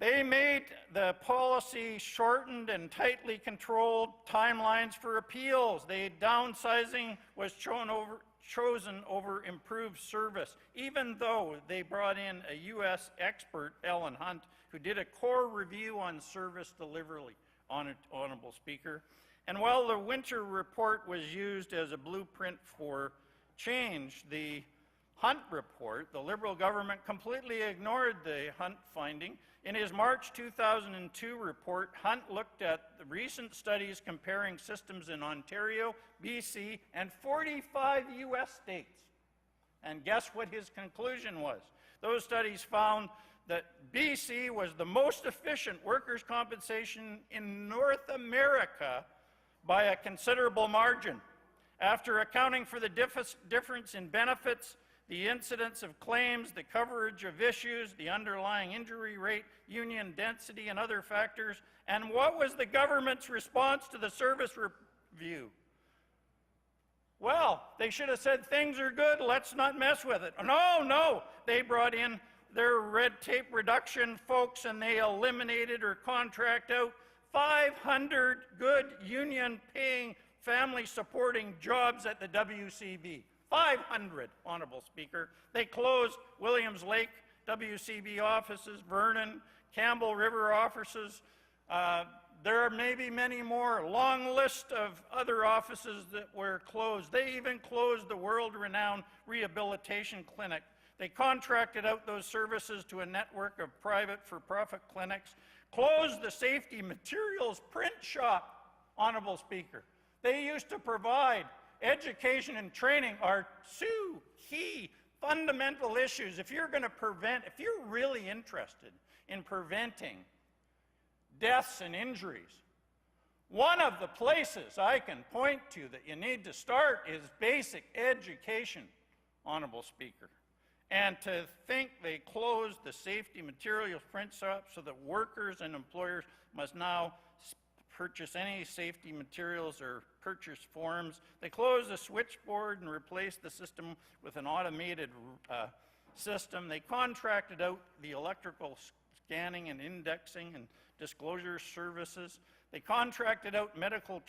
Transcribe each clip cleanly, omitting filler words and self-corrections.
They made the policy shortened and tightly controlled timelines for appeals. Downsizing was chosen over improved service, even though they brought in a U.S. expert, Ellen Hunt, who did a core review on service delivery, Honorable Speaker. And while the Winter Report was used as a blueprint for change, the Hunt report, the Liberal government completely ignored the Hunt finding. In his March 2002 report, Hunt looked at the recent studies comparing systems in Ontario, BC, and 45 U.S. states. And guess what his conclusion was? Those studies found that BC was the most efficient workers' compensation in North America by a considerable margin. After accounting for the difference in benefits, the incidence of claims, the coverage of issues, the underlying injury rate, union density, and other factors. And what was the government's response to the service review? Well, they should have said, things are good, let's not mess with it. No, they brought in their red tape reduction folks and they eliminated or contract out 500 good union-paying, family-supporting jobs at the WCB. 500, Honorable Speaker. They closed Williams Lake WCB offices, Vernon, Campbell River offices. There may be many more. Long list of other offices that were closed. They even closed the world-renowned rehabilitation clinic. They contracted out those services to a network of private for-profit clinics. Closed the safety materials print shop, Honorable Speaker. They used to provide education and training are two key fundamental issues. If you're going to if you're really interested in preventing deaths and injuries, one of the places I can point to that you need to start is basic education, Honorable Speaker. And to think they closed the safety materials print shop so that workers and employers must now purchase any safety materials or purchase forms. They closed the switchboard and replaced the system with an automated system. They contracted out the electrical scanning and indexing and disclosure services. They contracted out medical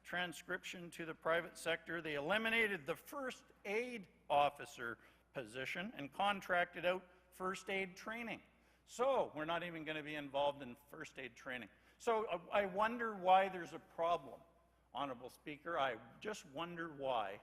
transcription to the private sector. They eliminated the first aid officer position and contracted out first aid training. So we're not even going to be involved in first aid training. So I wonder why there's a problem, Honorable Speaker. I just wonder why.